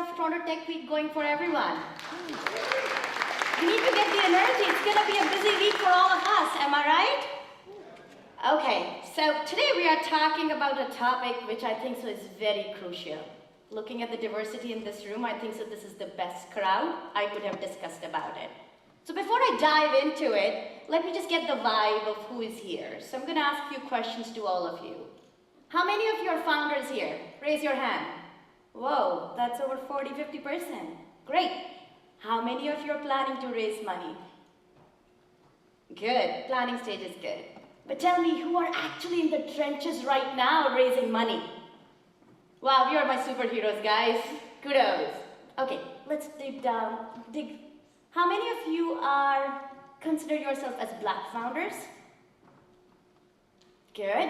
of Toronto Tech Week going for everyone? We need to get the energy. It's going to be a busy week for all of us, am I right? Okay, so today we are talking about a topic which I think is very crucial. Looking at the diversity in this room, I think this is the best crowd I could have discussed about it. So before I dive into it, let me just get the vibe of who is here. So I'm going to ask a few questions to all of you. How many of you are founders here? Raise your hand. Whoa, that's over 40-50%. Great. How many of you are planning to raise money? Good. Planning stage is good. But tell me, who are actually in the trenches right now raising money? Wow, you are my superheroes, guys. Kudos. Okay, let's dig down. How many of you consider yourself as Black founders? Good.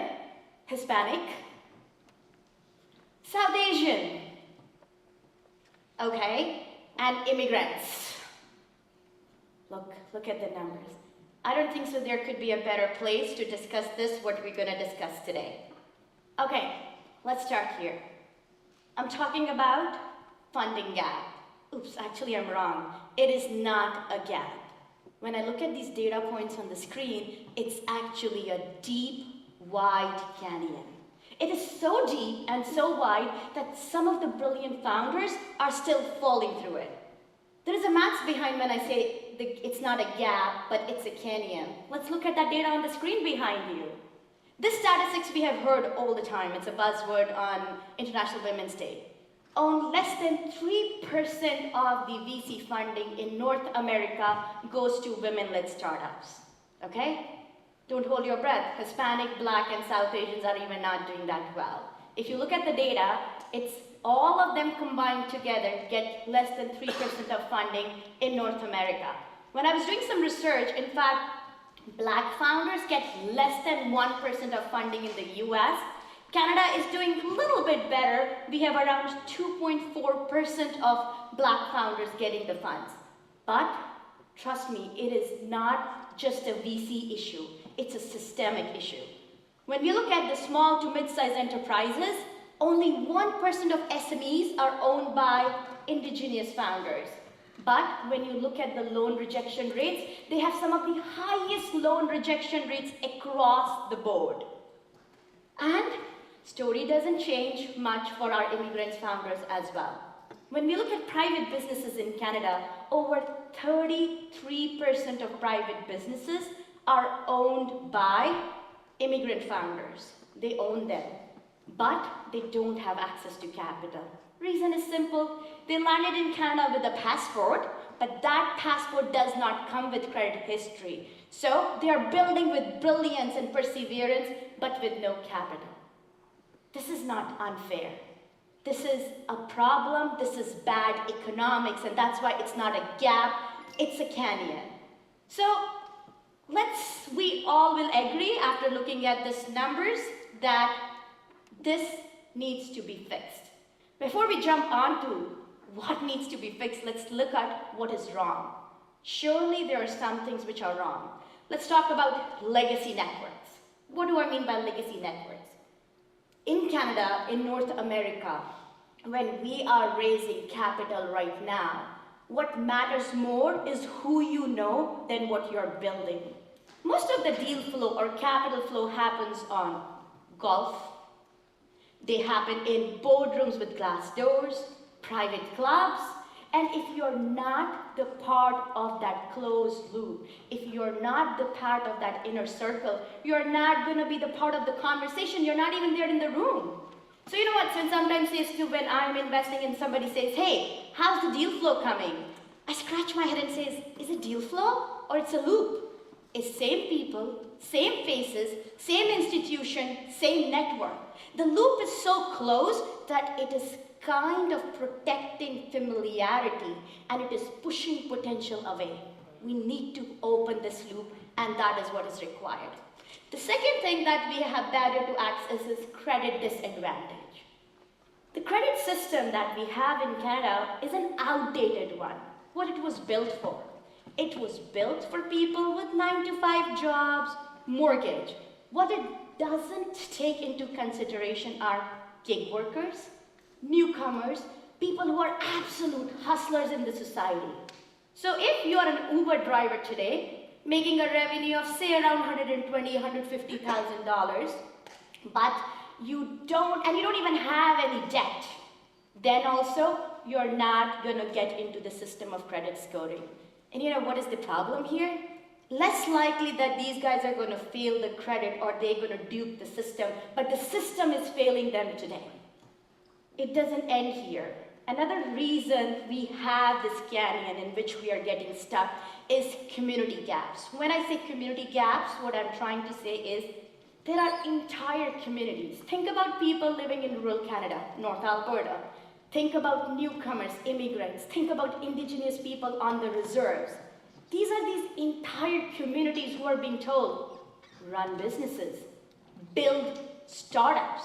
Hispanic? South Asian? Okay. And immigrants? Look at the numbers. I don't think so there could be a better place to discuss this, what we're going to discuss today. Okay, let's start here. I'm talking about funding gap. Oops, actually I'm wrong. It is not a gap. When I look at these data points on the screen, it's actually a deep, wide canyon. It is so deep and so wide that some of the brilliant founders are still falling through it. There is a maths behind when I say it's not a gap, but it's a canyon. Let's look at that data on the screen behind you. This statistics we have heard all the time. It's a buzzword on International Women's Day. Only less than 3% of the VC funding in North America goes to women-led startups, okay? Don't hold your breath. Hispanic, Black, and South Asians are even not doing that well. If you look at the data, it's all of them combined together get less than 3% of funding in North America. When I was doing some research, in fact, Black founders get less than 1% of funding in the US. Canada is doing a little bit better. We have around 2.4% of Black founders getting the funds. But trust me, it is not just a VC issue. It's a systemic issue. When we look at the small to mid-sized enterprises, only 1% of SMEs are owned by indigenous founders. But when you look at the loan rejection rates, they have some of the highest loan rejection rates across the board. And story doesn't change much for our immigrant founders as well. When we look at private businesses in Canada, over 33% of private businesses are owned by immigrant founders. They own them, but they don't have access to capital. Reason is simple. They landed in Canada with a passport, but that passport does not come with credit history. So they are building with brilliance and perseverance, but with no capital. This is not unfair. This is a problem. This is bad economics, and that's why it's not a gap, it's a canyon. So we all will agree after looking at these numbers that this needs to be fixed. Before we jump on to what needs to be fixed, let's look at what is wrong. Surely there are some things which are wrong. Let's talk about legacy networks. What do I mean by legacy networks? In Canada, in North America, when we are raising capital right now, what matters more is who you know than what you're building. Most of the deal flow or capital flow happens on golf. They happen in boardrooms with glass doors, private clubs, and if you're not the part of that closed loop, if you're not the part of that inner circle, you're not going to be the part of the conversation. You're not even there in the room. So you know what, so sometimes when I'm investing and somebody says, hey, how's the deal flow coming? I scratch my head and say, is it deal flow or it's a loop? It's same people, same faces, same institution, same network. The loop is so close that it is kind of protecting familiarity and it is pushing potential away. We need to open this loop, and that is what is required. The second thing that we have barrier to access is credit disadvantage. The credit system that we have in Canada is an outdated one. What it was built for. It was built for people with 9-to-5 jobs, mortgage. What it doesn't take into consideration are gig workers, newcomers, people who are absolute hustlers in the society. So if you are an Uber driver today, making a revenue of say around $120,000, $150,000, but you don't even have any debt, then also you're not gonna get into the system of credit scoring. And you know what is the problem here? Less likely that these guys are gonna fail the credit or they're gonna dupe the system, but the system is failing them today. It doesn't end here. Another reason we have this canyon in which we are getting stuck is community gaps. When I say community gaps, what I'm trying to say is there are entire communities. Think about people living in rural Canada, North Alberta. Think about newcomers, immigrants. Think about Indigenous people on the reserves. These are these entire communities who are being told, run businesses, build startups.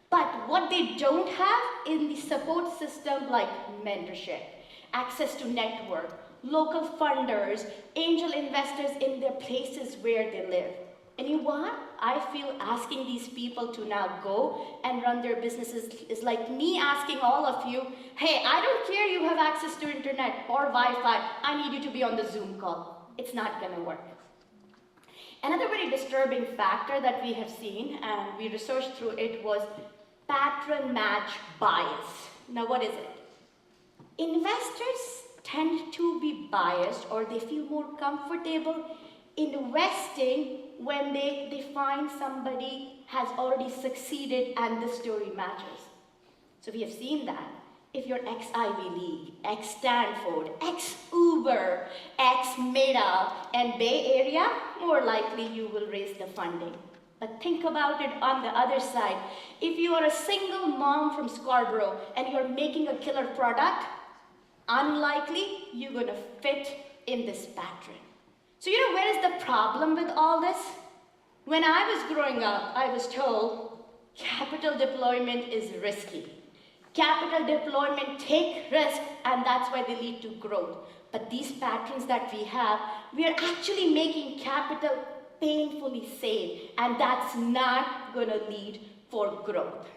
But what they don't have in the support system like mentorship, access to network, local funders, angel investors in their places where they live. And you know what? I feel asking these people to now go and run their businesses is like me asking all of you, hey, I don't care you have access to internet or Wi-Fi, I need you to be on the Zoom call. It's not gonna work. Another very disturbing factor that we have seen, and we researched through it, was pattern match bias. Now what is it? Investors tend to be biased, or they feel more comfortable investing when they find somebody has already succeeded and the story matches. So we have seen that. If you're ex-Ivy League, ex-Stanford, ex-Uber, ex-Meta, and Bay Area, more likely you will raise the funding. But think about it on the other side. If you are a single mom from Scarborough and you're making a killer product, unlikely you're gonna fit in this pattern. So you know where is the problem with all this? When I was growing up, I was told capital deployment is risky. Capital deployment take risk, and that's why they lead to growth. But these patterns that we are actually making capital painfully safe, and that's not gonna lead for growth.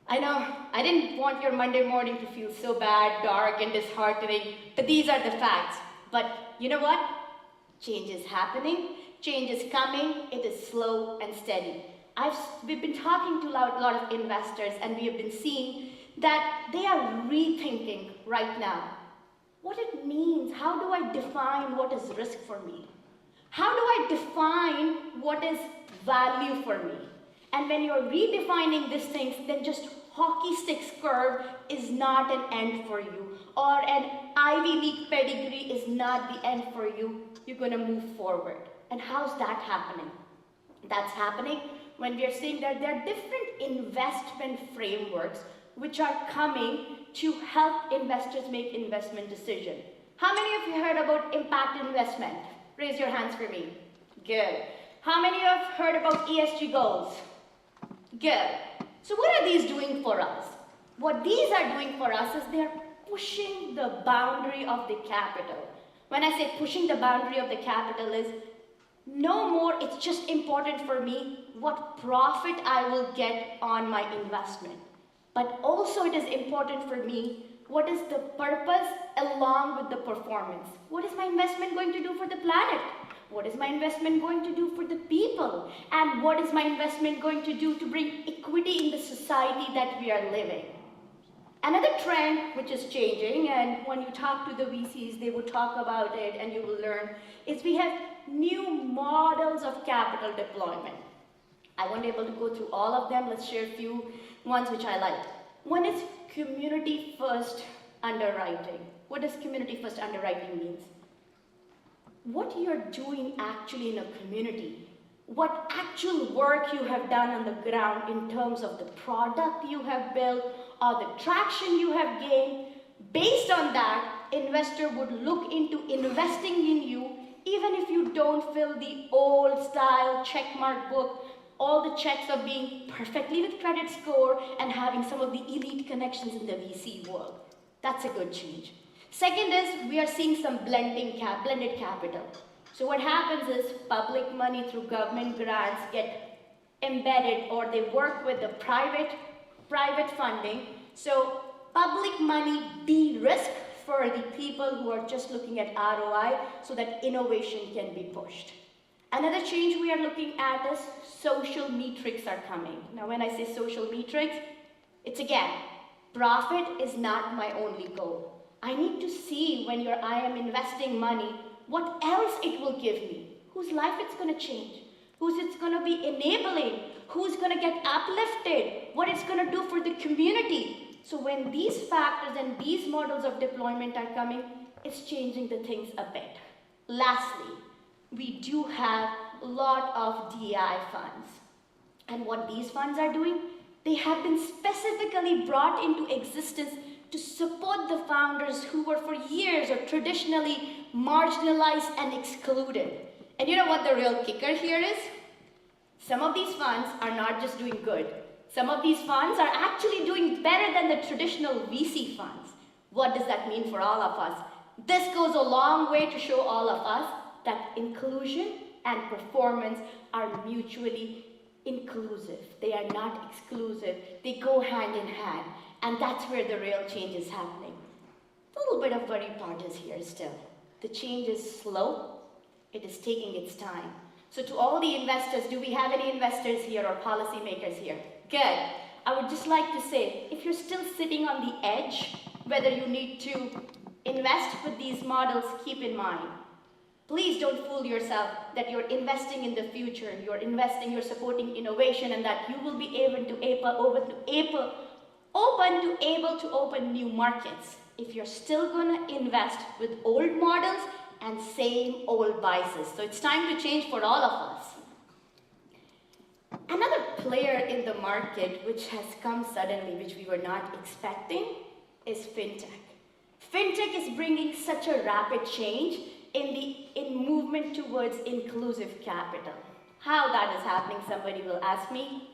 I know, I didn't want your Monday morning to feel so bad, dark, and disheartening, but these are the facts. But you know what? Change is happening, change is coming, it is slow and steady. We've been talking to a lot of investors, and we have been seeing that they are rethinking right now what it means. How do I define what is risk for me? How do I define what is value for me? And when you're redefining these things, then just hockey sticks curve is not an end for you, or an Ivy League pedigree is not the end for you. You're going to move forward. And how's that happening? That's happening when we are saying that there are different investment frameworks which are coming to help investors make investment decisions. How many of you heard about impact investment? Raise your hands for me. Good. How many of you have heard about ESG goals? Good. So what are these doing for us? What these are doing for us is they're pushing the boundary of the capital. When I say pushing the boundary of the capital is no more it's just important for me what profit I will get on my investment. But also it is important for me what is the purpose along with the performance. What is my investment going to do for the planet? What is my investment going to do for the people? And what is my investment going to do to bring equity in the society that we are living? Another trend which is changing, and when you talk to the VCs, they will talk about it and you will learn, is we have new models of capital deployment. I won't be able to go through all of them. Let's share a few ones which I like. One is community first underwriting. What does community first underwriting means? What you're doing actually in a community, what actual work you have done on the ground in terms of the product you have built or the traction you have gained. Based on that, investor would look into investing in you even if you don't fill the old style checkmark book, all the checks of being perfectly with credit score and having some of the elite connections in the VC world. That's a good change. Second is we are seeing some blended capital. So what happens is public money through government grants get embedded, or they work with the private funding. So public money de-risk for the people who are just looking at ROI so that innovation can be pushed. Another change we are looking at is social metrics are coming. Now when I say social metrics, it's again, profit is not my only goal. I need to see when I am investing money, what else it will give me, whose life it's going to change, whose it's going to be enabling, who's going to get uplifted, what it's going to do for the community. So when these factors and these models of deployment are coming, it's changing the things a bit. Lastly, we do have a lot of DEI funds. And what these funds are doing, they have been specifically brought into existence to support the founders who were for years or traditionally marginalized and excluded. And you know what the real kicker here is? Some of these funds are not just doing good. Some of these funds are actually doing better than the traditional VC funds. What does that mean for all of us? This goes a long way to show all of us that inclusion and performance are mutually inclusive. They are not exclusive. They go hand in hand. And that's where the real change is happening. A little bit of worry part is here still. The change is slow. It is taking its time. So to all the investors, do we have any investors here or policymakers here? Good. I would just like to say, if you're still sitting on the edge, whether you need to invest with these models, keep in mind, please don't fool yourself that you're investing in the future, you're supporting innovation, and that you will be able to open new markets. If you're still going to invest with old models and same old biases. So it's time to change for all of us. Another player in the market which has come suddenly, which we were not expecting, is fintech. Fintech is bringing such a rapid change in movement towards inclusive capital. How that is happening, somebody will ask me.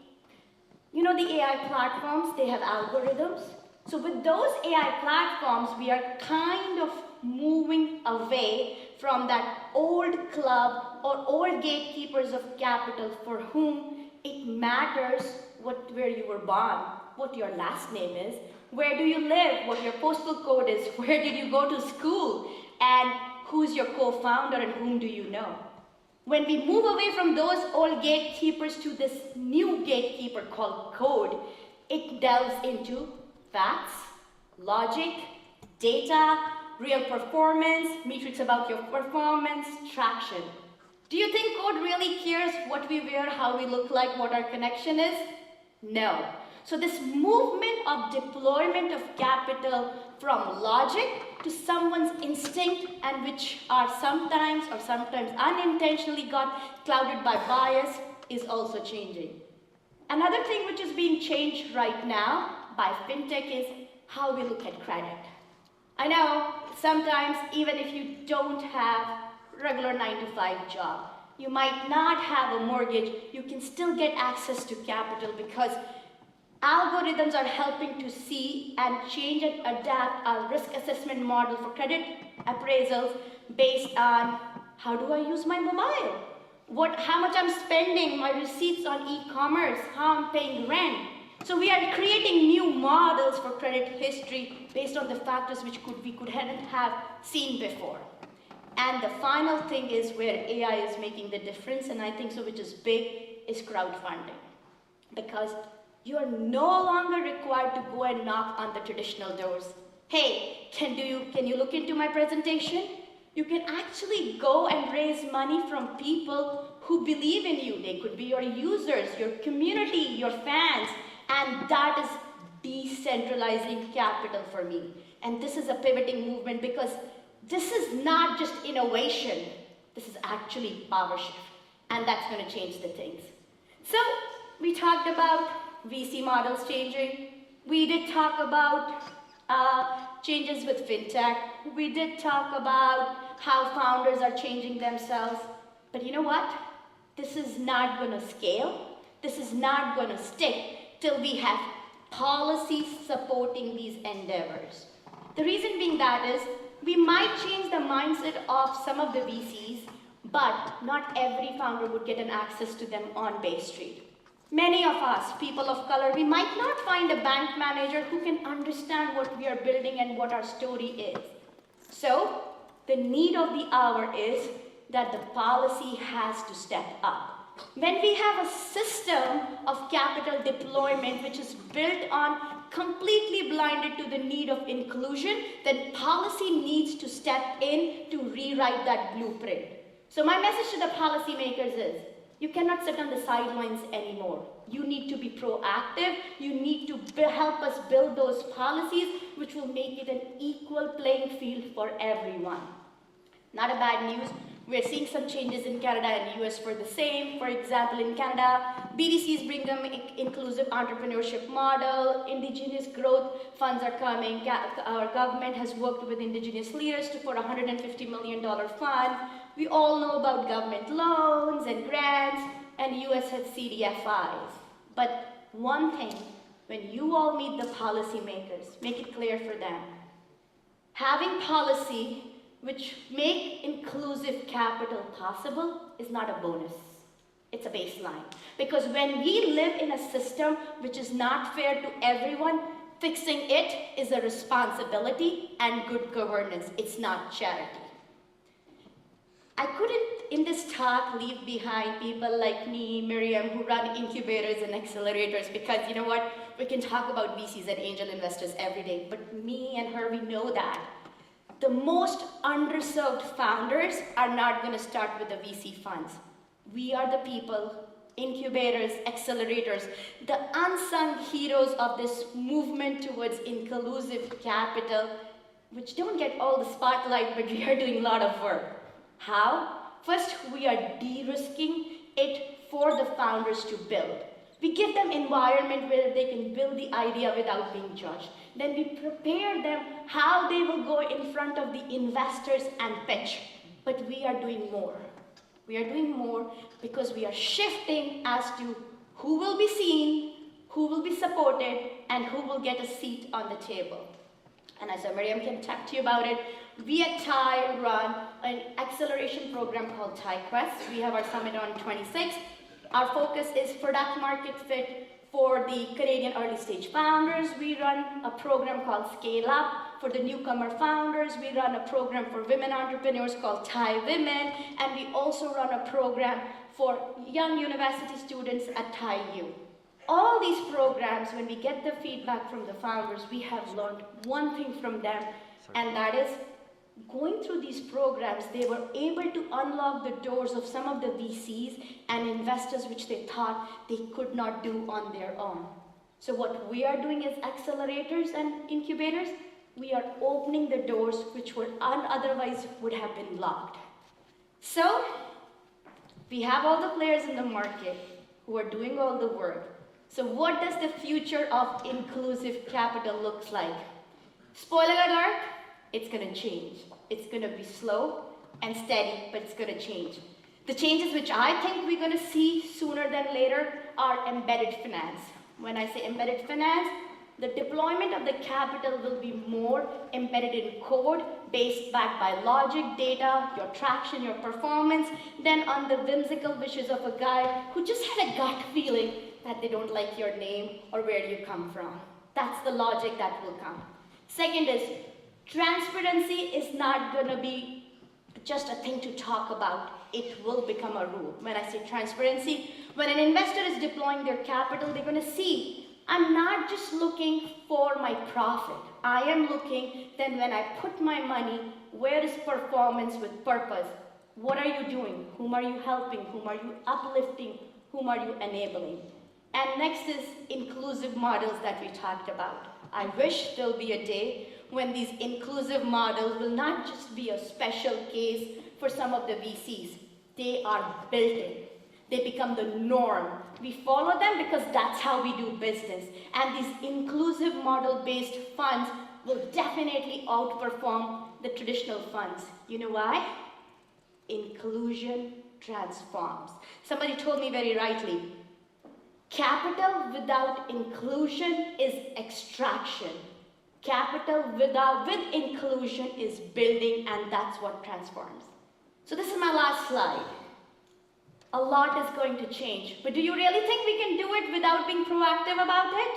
You know the AI platforms, they have algorithms. So with those AI platforms, we are kind of moving away from that old club or old gatekeepers of capital for whom it matters where you were born, what your last name is, where do you live, what your postal code is, where did you go to school, and who's your co-founder and whom do you know. When we move away from those old gatekeepers to this new gatekeeper called code, it delves into facts, logic, data, real performance, metrics about your performance, traction. Do you think code really cares what we wear, how we look like, what our connection is? No. So this movement of deployment of capital from logic to someone's instinct, and which are sometimes unintentionally got clouded by bias, is also changing. Another thing which is being changed right now by fintech is how we look at credit. I know sometimes even if you don't have regular 9-to-5 job, you might not have a mortgage, you can still get access to capital because algorithms are helping to see and change and adapt our risk assessment model for credit appraisals based on how do I use my mobile, how much I'm spending, my receipts on e-commerce, how I'm paying rent. So we are creating new models for credit history based on the factors which we couldn't have seen before. And the final thing is where AI is making the difference, and I think so, which is big, is crowdfunding. Because you are no longer required to go and knock on the traditional doors. Hey, can you look into my presentation? You can actually go and raise money from people who believe in you. They could be your users, your community, your fans, and that is decentralizing capital for me. And this is a pivoting movement because this is not just innovation, this is actually power shift. And that's going to change the things. So we talked about VC models changing. We did talk about changes with fintech. We did talk about how founders are changing themselves. But you know what? This is not going to scale. This is not going to stick till we have policies supporting these endeavors. The reason being that is, we might change the mindset of some of the VCs, but not every founder would get an access to them on Bay Street. Many of us, people of color, we might not find a bank manager who can understand what we are building and what our story is. So, the need of the hour is that the policy has to step up. When we have a system of capital deployment which is built on completely blinded to the need of inclusion, then policy needs to step in to rewrite that blueprint. So my message to the policymakers is, you cannot sit on the sidelines anymore. You need to be proactive. You need to help us build those policies which will make it an equal playing field for everyone. Not a bad news. We're seeing some changes in Canada and US for the same. For example, in Canada, BDCs bring them inclusive entrepreneurship model, indigenous growth funds are coming. Our government has worked with indigenous leaders for a $150 million fund. We all know about government loans and grants, and US has CDFIs. But one thing, when you all meet the policymakers, make it clear for them. Having policy which make inclusive capital possible is not a bonus. It's a baseline. Because when we live in a system which is not fair to everyone, fixing it is a responsibility and good governance. It's not charity. I couldn't, in this talk, leave behind people like me, Miriam, who run incubators and accelerators, because you know what? We can talk about VCs and angel investors every day, but me and her, we know that. The most underserved founders are not going to start with the VC funds. We are the people, incubators, accelerators, the unsung heroes of this movement towards inclusive capital, which don't get all the spotlight, but we are doing a lot of work. How? First, we are de-risking it for the founders to build. We give them an environment where they can build the idea without being judged. Then we prepare them how they will go in front of the investors and pitch. But we are doing more. We are doing more because we are shifting as to who will be seen, who will be supported, and who will get a seat on the table. And as Miriam can talk to you about it, we at TI run an acceleration program called TiEQuest. We have our summit on 26th. Our focus is product market fit for the Canadian early stage founders. We run a program called Scale Up for the newcomer founders. We run a program for women entrepreneurs called TI Women. And we also run a program for young university students at TI U. All these programs, when we get the feedback from the founders, we have learned one thing from them, and that is going through these programs, they were able to unlock the doors of some of the VCs and investors which they thought they could not do on their own. So what we are doing as accelerators and incubators, we are opening the doors which were otherwise would have been locked. So we have all the players in the market who are doing all the work. So what does the future of inclusive capital look like? Spoiler alert, it's going to change. It's going to be slow and steady, but it's going to change. The changes which I think we're going to see sooner than later are embedded finance. When I say embedded finance, the deployment of the capital will be more embedded in code, based back by logic, data, your traction, your performance, than on the whimsical wishes of a guy who just had a gut feeling that they don't like your name or where you come from. That's the logic that will come. Second is, transparency is not going to be just a thing to talk about. It will become a rule. When I say transparency, when an investor is deploying their capital, they're going to see, I'm not just looking for my profit. I am looking, then when I put my money, where is performance with purpose? What are you doing? Whom are you helping? Whom are you uplifting? Whom are you enabling? And next is inclusive models that we talked about. I wish there'll be a day when these inclusive models will not just be a special case for some of the VCs. They are built in. They become the norm. We follow them because that's how we do business. And these inclusive model-based funds will definitely outperform the traditional funds. You know why? Inclusion transforms. Somebody told me very rightly, capital without inclusion is extraction. Capital with inclusion is building, and that's what transforms. So this is my last slide. a lot is going to change. But do you really think we can do it without being proactive about it?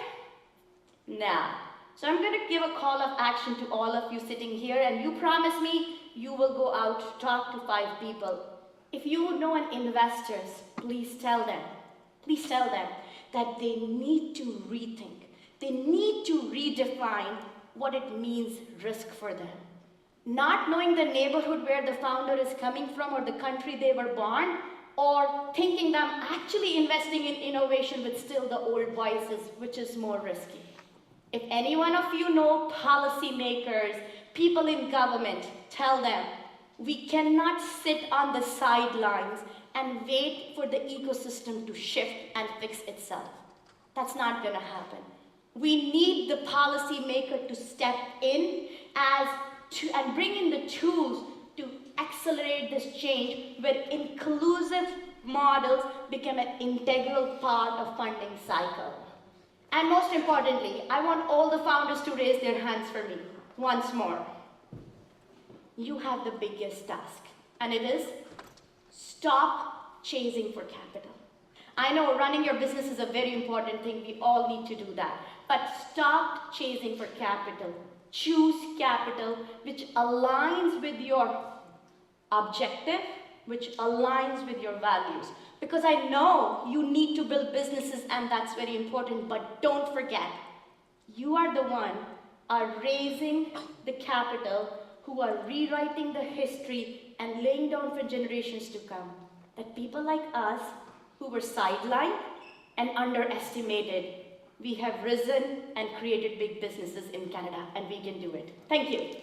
Nah. So I'm going to give a call of action to all of you sitting here, and you promise me you will go out to talk to 5 people. If you know an investors, please tell them that they need to rethink. They need to redefine what it means risk for them. Not knowing the neighborhood where the founder is coming from or the country they were born, or thinking them actually investing in innovation with still the old biases, which is more risky. If any one of you know policymakers, people in government, tell them we cannot sit on the sidelines and wait for the ecosystem to shift and fix itself. That's not going to happen. We need the policymaker to step in and bring in the tools to accelerate this change where inclusive models become an integral part of funding cycle. And most importantly, I want all the founders to raise their hands for me once more. You have the biggest task, and it is stop chasing for capital. I know running your business is a very important thing. We all need to do that. But stop chasing for capital. Choose capital which aligns with your objective, which aligns with your values. Because I know you need to build businesses, and that's very important, but don't forget, you are the one are raising the capital who are rewriting the history and laying down for generations to come. That people like us who were sidelined and underestimated, we have risen and created big businesses in Canada, and we can do it. Thank you.